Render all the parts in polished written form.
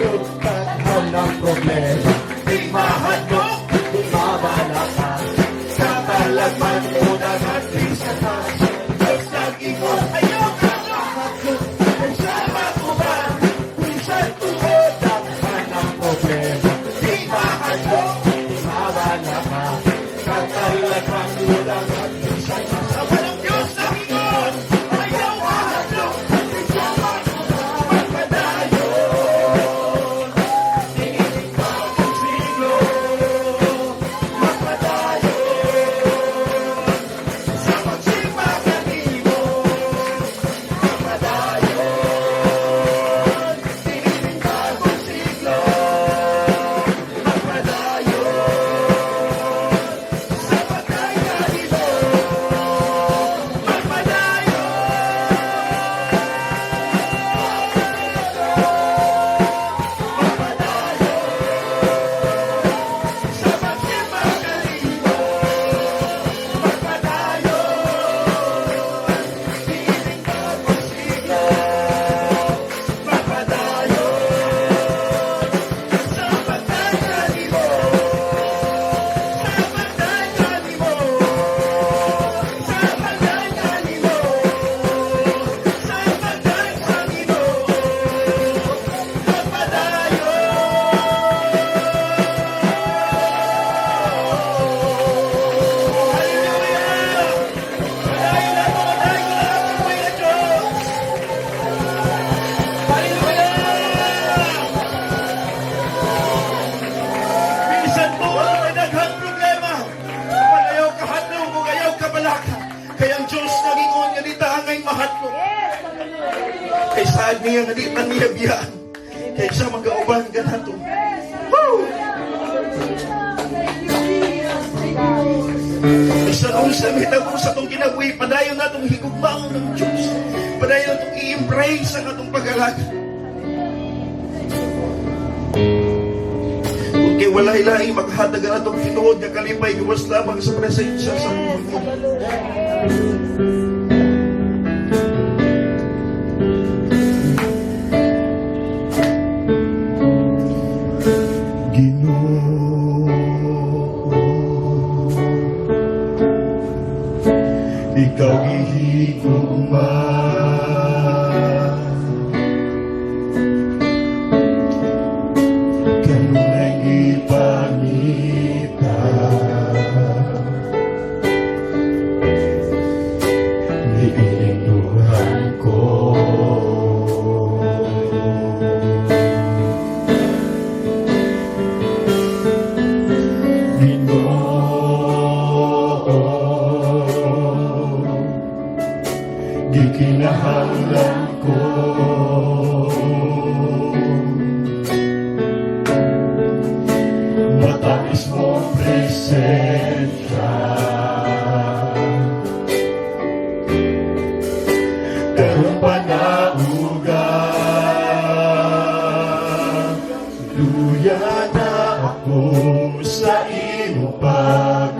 Taghan ng problema, di mahadlok, di mabalaka. Sa talagman mo na natin sa taas, Diyos nag-ingon, ayaw ka mahadlok. Kasama ko ba, minsan tuhod, taghan ng problema, di mahadlok, di mabalaka. Sa talagman mo na natin sa taas, sa walang Diyos nag-ingon, ayaw mahadlok. Kasama ko ba, magpadayon. Iniling bagong siglo, magpadayon. Sa pagsimbang animo, magpadayon. Iniling bagong siglo, magpadayon. Sa pagkainanimo, minsan po ang daghang problema. Panayaw ka hadlong kung ayaw ka balaka. Kaya ang Diyos nagingon nga dita angay mahadlong. Kay saan niya nga dita niya biyaan. Kaya siya magkauban ka na ito. Woo! Sa nung sa mitag ko sa itong kinabuhi, padayon na itong higugmaon ng Diyos. Padayon na itong i-embrace ang itong pag-alaga. Kay walay laing maghatag na itong tinuod na kalipay gawas lamang sa presensya sa mundo. Ginoo, ikaw gihigugma, kanunay ipangita, niinuhan ko. Di kinahanglan ko matais mong presensya, karong panaugan, luya na ako sa iyong pag-akos.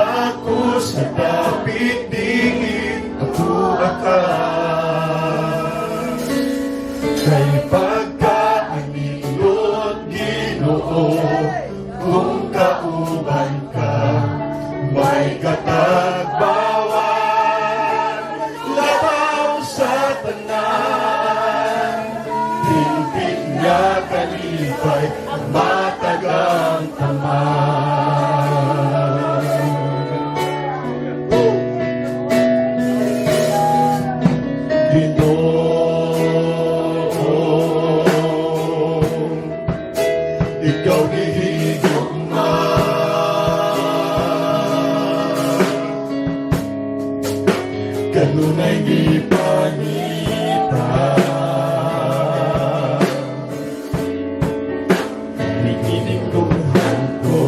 Ako sa tapit dingin ako akan kay pagkaanilot Ginoo, kung kauban ka may katagbawan, labaw sa tanan, hingpit niya kalipay matagang taman. Ikaw gihigugma, kanunay gipangita, nininingkuhan ko.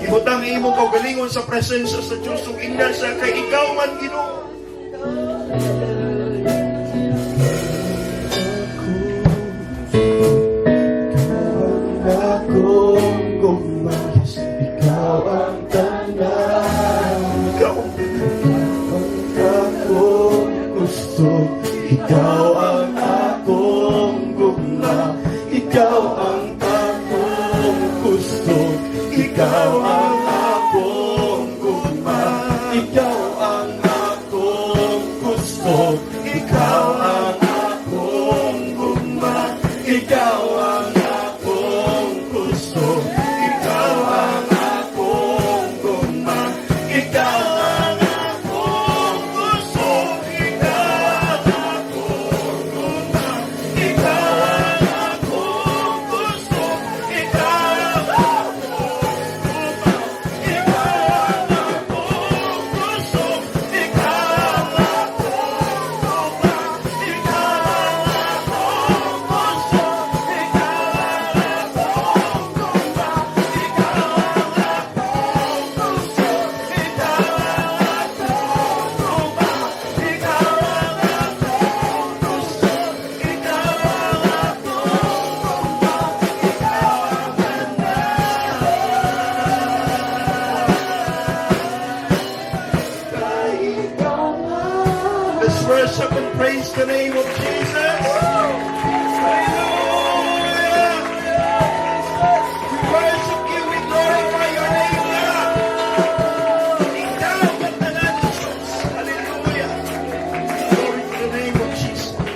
Ibutang imo kaugalingon sa presensya sa Diyos ug ingnan siya kay ikaw man Ginoo. Akong gumayos, ikaw ang tanan. Ikaw ang akong gusto, ikaw ang akong gugma. Ikaw ang akong gusto, ikaw ang akong gugma. Ikaw ang akong gusto, ikaw ang akong gugma. Ikaw ang akong gusto, ikaw ang akong gugma. Ikaw ang akong gusto, ikaw ang akong gugma. Ikaw ang akong gusto, ikaw ang akong gugma. Ikaw ang akong gusto, ikaw ang akong gugma. Ikaw ang akong gusto, ikaw ang akong gugma. Ikaw ang akong gusto, ikaw ang akong gugma. Ikaw ang akong gusto, ikaw ang akong gugma. Let's worship and praise the name of Jesus.